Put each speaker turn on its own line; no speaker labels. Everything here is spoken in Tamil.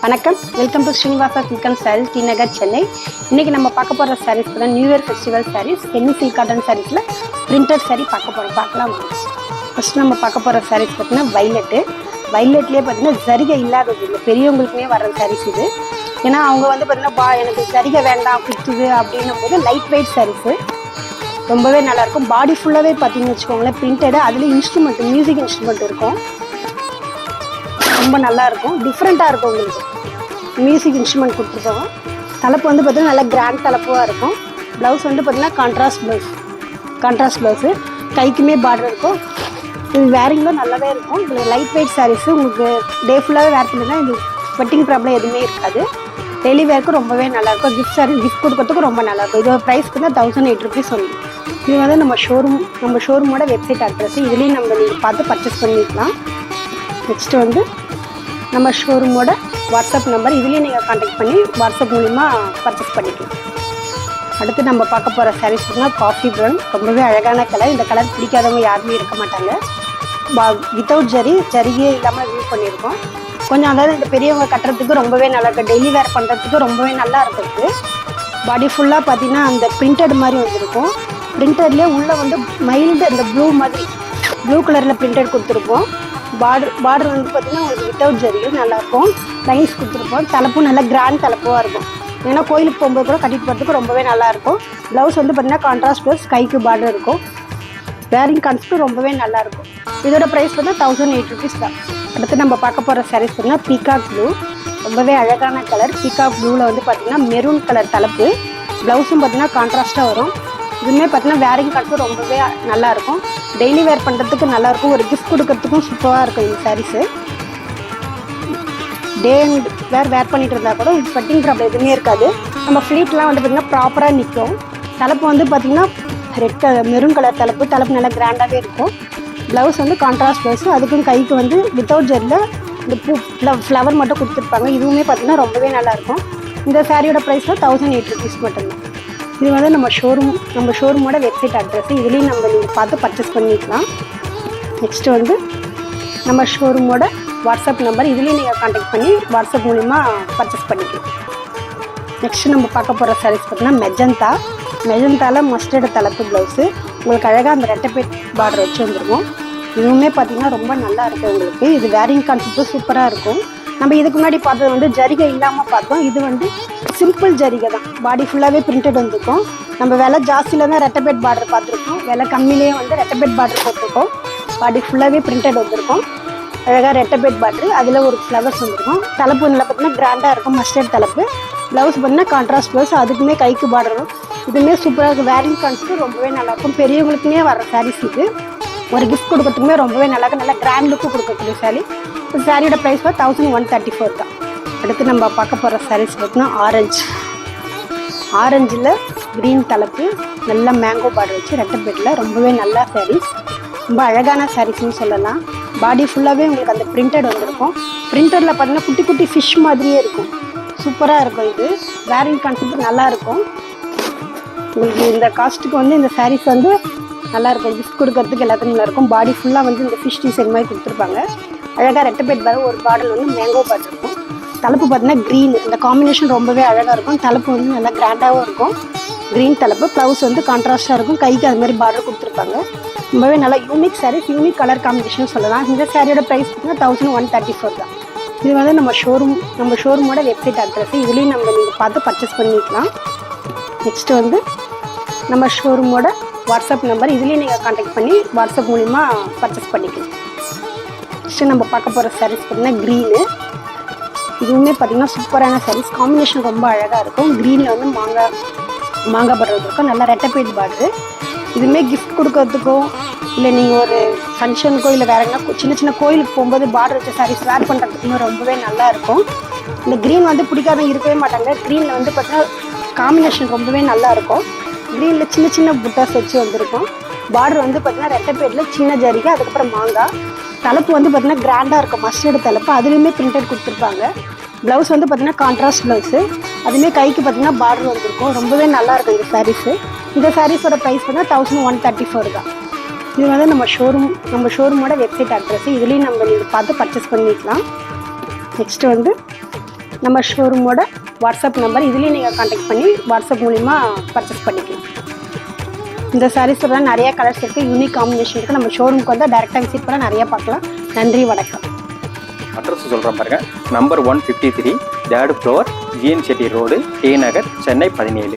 வணக்கம், welcome to Srinivasa silk and sarees, T Nagar, Chennai. இன்றைக்கி நம்ம பார்க்க போகிற சாரீஸ் கூட new year festival sarees, semi silk cotton சாரீஸில் பிரிண்டட் சாரீ பார்க்கலாம். ஃபஸ்ட்டு நம்ம பார்க்க போகிற சாரீஸ் பார்த்தீங்கன்னா வைலட்லேயே பார்த்தீங்கன்னா ஜரிகை இல்லாதது இல்லை, பெரியவங்களுக்குமே வர சாரீஸ் இது. ஏன்னா அவங்க வந்து பார்த்தீங்கன்னா எனக்கு ஜரிகை வேண்டாம் குத்துது அப்படின்னும் போது லைட் வெயிட் சாரீஸு ரொம்பவே நல்லாயிருக்கும். பாடி ஃபுல்லாகவே பார்த்தீங்கன்னு வச்சுக்கோங்களேன் பிரிண்டடு, அதில் இன்ஸ்ட்ருமெண்ட் மியூசிக் இன்ஸ்ட்ருமெண்ட் இருக்கும், ரொம்ப நல்லாயிருக்கும், டிஃப்ரெண்ட்டாக இருக்கும். உங்களுக்கு மியூசிக் இன்ஸ்ட்ருமெண்ட் கொடுத்துருக்கோம். தலைப்பு வந்து பார்த்திங்கன்னா நல்லா கிராண்ட் தலைப்பாக இருக்கும். ப்ளவுஸ் வந்து பார்த்திங்கன்னா கான்ட்ராஸ்ட் ப்ளவுஸு, கைக்குமே பார்டர் இருக்கும். இது வேரிங்கும் நல்லாவே இருக்கும். இதில் லைட் வெயிட் சாரீஸு உங்களுக்கு டே ஃபுல்லாகவே வேர் பண்ணினா இது வெட்டிங் ப்ராப்ளம் எதுவுமே இருக்காது. டெய்லி வேர்க்கும் ரொம்பவே நல்லாயிருக்கும். கிஃப்ட் கொடுக்கறதுக்கு ரொம்ப நல்லாயிருக்கும். இதோட ப்ரைஸ் வந்து 1008 ருபீஸ் ஒன்று. இது வந்து நம்ம ஷோரூமோட வெப்சைட் அட்ரஸ். இதுலேயும் நீங்கள் பார்த்து பர்ச்சேஸ் பண்ணிக்கலாம். நெக்ஸ்ட்டு வந்து நம்ம ஷோரூமோட வாட்ஸ்அப் நம்பர், இதுலேயும் நீங்கள் கான்டாக்ட் பண்ணி வாட்ஸ்அப் மூலிமா பர்ச்சேஸ் பண்ணிக்கலாம். அடுத்து நம்ம பார்க்க போகிற சாரீஸ் பார்த்தீங்கன்னா காஃபி ப்ரௌன், ரொம்பவே அழகான கலர். இந்த கலர் பிடிக்காதவங்க யாருமே இருக்க மாட்டாங்க. வித்தவுட் ஜரிகே இல்லாமல் யூஸ் பண்ணியிருக்கோம். கொஞ்சம் அதாவது இந்த பெரியவங்க கட்டுறதுக்கு ரொம்பவே நல்லாயிருக்கும், டெய்லி வேர் பண்ணுறதுக்கு ரொம்பவே நல்லா இருக்கும். இது பாடி ஃபுல்லாக பார்த்தீங்கன்னா அந்த பிரிண்டட் மாதிரி வந்துருக்கும். பிரிண்டட்லேயே உள்ளே வந்து மைல்டு அந்த ப்ளூ கலரில் பிரிண்டட் கொடுத்துருப்போம். பார்டர் வந்து பார்த்திங்கன்னா உங்களுக்கு வித்தவுட் ஜரியும் நல்லாயிருக்கும், லைன்ஸ் கொடுத்துருப்போம். தலைப்பும் நல்லா கிராண்ட் தலைப்பாக இருக்கும். ஏன்னா கோயிலுக்கு போகும்போது கூட கட்டிட்டு போகிறதுக்கு ரொம்பவே நல்லாயிருக்கும். ப்ளவுஸ் வந்து பார்த்திங்கன்னா கான்ட்ராஸ்ட் ப்ளவுஸ், கைக்கு பார்டர் இருக்கும். வேரிங் கான்செப்ட்டும் ரொம்பவே நல்லாயிருக்கும். இதோட ப்ரைஸ் வந்து 1008 ருபீஸ் தான். அடுத்து நம்ம பார்க்க போகிற சாரீஸ் பார்த்திங்கன்னா பீகாக் ப்ளூ, ரொம்பவே அழகான கலர். பீகாக் ப்ளூவில் வந்து பார்த்திங்கன்னா மெரூன் கலர் தலைப்பு, ப்ளவுஸும் பார்த்திங்கன்னா கான்ட்ராஸ்ட்டாக வரும். இதுவுமே பார்த்தீங்கன்னா வேரிங் கான்செப்ட் ரொம்பவே நல்லாயிருக்கும். டெய்லி வேர் பண்ணுறதுக்கு நல்லாயிருக்கும், ஒரு கிஃப்ட் கொடுக்கறதுக்கும் சூப்பராக இருக்கும் இந்த சாரீஸு. டே அண்ட் வேர் பண்ணிட்டு இருந்தால் கூட இது கட்டிங் ப்ராப்ளம் எதுவுமே இருக்காது. நம்ம ஃப்ளீட்லாம் வந்து பார்த்திங்கன்னா ப்ராப்பராக நிற்கும். தலைப்பு வந்து பார்த்திங்கன்னா மெரூன் கலர் தலைப்பு நல்லா கிராண்டாகவே இருக்கும். ப்ளவுஸ் வந்து கான்ட்ராஸ்ட் ப்ளவுஸு, அதுக்கும் கைக்கு வந்து வித்தவுட் ஜெரில் இந்த ஃப்ளவர் மட்டும் கொடுத்துருப்பாங்க. இதுவுமே பார்த்திங்கன்னா ரொம்பவே நல்லாயிருக்கும். இந்த சாரியோட ப்ரைஸில் 1008 ருபீஸ் மட்டும்தான். இது வந்து நம்ம ஷோரூமோட வெப்சைட் அட்ரஸ், இதுலேயும் நீங்கள் பார்த்து பர்ச்சேஸ் பண்ணிக்கலாம். நெக்ஸ்ட்டு வந்து நம்ம ஷோரூமோட வாட்ஸ்அப் நம்பர், இதுலேயும் நீங்கள் கான்டாக்ட் பண்ணி வாட்ஸ்அப் மூலிமா பர்ச்சேஸ் பண்ணிக்கலாம். நெக்ஸ்ட்டு நம்ம பார்க்க போகிற சாரீஸ் பார்த்தீங்கன்னா மெஜந்தாவில் மஸ்டர்டு தலைப்பு ப்ளவுஸு, உங்களுக்கு அழகாக அந்த ரெட்டைப்பேட் பார்டர் வச்சு வந்துருக்கும். இதுவுமே பார்த்திங்கன்னா ரொம்ப நல்லா இருக்கும் உங்களுக்கு. இது வேரிங் கான்செப்ட்டும் சூப்பராக இருக்கும். நம்ம இதுக்கு முன்னாடி பார்த்தது வந்து ஜரிகை இல்லாமல் பார்த்தோம். இது வந்து சிம்பிள் ஜரிகை தான், பாடி ஃபுல்லாகவே பிரிண்டட் வந்துருக்கும். நம்ம விலை ஜாஸ்தியில் தான் ரெட்டைப்பேட் பார்டர் பார்த்துருக்கோம், விலை கம்மியிலேயே வந்து ரெட்டைப்பேட் பார்டர் போட்டிருக்கோம். பாடி ஃபுல்லாகவே பிரிண்டட் வந்துருக்கும். அழகாக ரெட்டைப்பேட் பார்டர், அதில் ஒரு ஃப்ளவர்ஸ் வந்துருக்கும். தலைப்பு நல்லா பார்த்திங்கன்னா கிராண்டாக இருக்கும், மஸ்டர்ட் தலைப்பு. ப்ளவுஸ் பார்த்திங்கன்னா கான்ட்ராஸ்ட் ப்ளவுஸ், அதுக்குமே கைக்கு பார்டரும். இதுவுமே சூப்பராக இருக்கும். வேரிங் கான்செப்ட் ரொம்பவே நல்லாயிருக்கும். பெரியவங்களுக்குமே வர சாரீஸ் இது. ஒரு கிஃப்ட் கொடுக்கறதுக்குமே ரொம்பவே நல்லாயிருக்கும். நல்லா கிராண்ட் லுக்கு கொடுக்கக்கூடிய சாரீ. இந்த சாரியோட ப்ரைஸ் 1134 தான். அடுத்து நம்ம பார்க்க போகிற சாரீஸ் பார்த்தீங்கன்னா ஆரஞ்சில் க்ரீன் தலைப்பு, நல்லா மேங்கோ பார்டர் வச்சு ரெட்டைப்பேட்டில் ரொம்பவே நல்ல சாரீஸ், ரொம்ப அழகான சாரீஸ்னு சொல்லலாம். பாடி ஃபுல்லாகவே உங்களுக்கு அந்த பிரிண்டட் வந்துருக்கும். பிரிண்டடில் பார்த்தீங்கன்னா குட்டி குட்டி ஃபிஷ் மாதிரியே இருக்கும், சூப்பராக இருக்கும். இது வேரிங் கான்செப்ட் நல்லாயிருக்கும். உங்களுக்கு இந்த காஸ்ட்டுக்கு வந்து இந்த சாரீஸ் வந்து நல்லாயிருக்கும், கிஃப்ட் கொடுக்கறதுக்கு எல்லாத்துக்கும் நல்லாயிருக்கும். பாடி ஃபுல்லாக வந்து இந்த ஃபிஷ் டிசைன் மாதிரி கொடுத்துருப்பாங்க. அழகாக ரெட்டைப்பேட் பார்டர், ஒரு பார்டர் வந்து மேங்கோ பார்டர் இருக்கும். தலைப்பு பார்த்தீங்கன்னா க்ரீன், இந்த காம்பினேஷன் ரொம்பவே அழகாக இருக்கும். தலைப்பு வந்து நல்லா கிராண்டாகவும் இருக்கும், க்ரீன் தலைப்பு. ப்ளவுஸ் வந்து கான்ட்ராஸ்ட்டாக இருக்கும், கைக்கு அது மாதிரி பார்டர் கொடுத்துருப்பாங்க. ரொம்பவே நல்லா unique sarees, unique colour combination சொல்லலாம். இந்த சாரியோட ப்ரைஸ் பார்த்தீங்கன்னா 1134 தான். இது வந்து நம்ம ஷோரூமோட வெப்சைட் அட்ரஸ், இதுலேயும் நீங்கள் பார்த்து பர்ச்சேஸ் பண்ணிக்கலாம். நெக்ஸ்ட்டு வந்து நம்ம ஷோரூமோட வாட்ஸ்அப் நம்பர், இதுலேயும் நீங்கள் கான்டாக்ட் பண்ணி வாட்ஸ்அப் மூலிமா பர்ச்சேஸ் பண்ணிக்கலாம். நெக்ஸ்ட்டு நம்ம பார்க்க போகிற சாரீஸ் பார்த்திங்கன்னா க்ரீனு, இதுவுமே பார்த்திங்கன்னா சூப்பரான சாரீஸ். காம்பினேஷன் ரொம்ப அழகாக இருக்கும். க்ரீனில் வந்து மாங்காய் பார்டர் இருக்கும், நல்லா ரெட்டைப்பேட் பார்டரு. இதுவுமே கிஃப்ட் கொடுக்கறதுக்கும் இல்லை நீங்கள் ஒரு ஃபங்க்ஷனுக்கோ இல்லை வேறு எங்கன்னா சின்ன கோயிலுக்கு போகும்போது பார்டர் வச்ச சாரீஸ் வேர் பண்ணுறதுக்குமே ரொம்பவே நல்லாயிருக்கும். இந்த க்ரீன் வந்து பிடிக்காதவங்க இருக்கவே மாட்டாங்க. க்ரீனில் வந்து பார்த்திங்கன்னா காம்பினேஷன் ரொம்பவே நல்லாயிருக்கும். க்ரீனில் சின்ன புட்டாஸ் வச்சு வந்திருக்கும். பார்டர் வந்து பார்த்திங்கன்னா ரெட்டைப்பேட்டில் சின்ன ஜரிகை, அதுக்கப்புறம் மாங்காய். தலைப்பு வந்து பார்த்திங்கன்னா கிராண்டாக இருக்கும், மஸ்டர்டு தலைப்பு, அதுலேயுமே பிரிண்டட் கொடுத்துருப்பாங்க. ப்ளவுஸ் வந்து பார்த்திங்கன்னா கான்ட்ராஸ்ட் ப்ளவுஸு, அதுவுமே கைக்கு பார்த்திங்கன்னா பார்டர் வந்துருக்கும். ரொம்பவே நல்லாயிருக்கும் இந்த சாரீஸு. இந்த சாரீஸோட ப்ரைஸ் வந்து 1134 தான். இது வந்து நம்ம ஷோரூமோட வெப்சைட் அட்ரஸ், இதுலேயும் நீங்கள் பார்த்து பர்ச்சேஸ் பண்ணிக்கலாம். நெக்ஸ்ட்டு வந்து நம்ம ஷோரூமோட வாட்ஸ்அப் நம்பர், இதுலேயும் நீங்கள் கான்டாக்ட் பண்ணி வாட்ஸ்அப் மூலிமா பர்ச்சேஸ் பண்ணிக்கலாம். இந்த சாரீஸோட நிறைய கலர்ஸ் இருக்குது, யூனிக் காம்பினேஷன் இருக்குது. நம்ம ஷோரூமுக்கு வந்து டேரெக்டாக விசிட் பண்ணால் நிறைய பார்க்கலாம். நன்றி, வணக்கம்.
அட்ரஸ் சொல்கிறேன் பாருங்கள். Number 153 3rd floor, GN Chetty road, T Nagar, Chennai 17.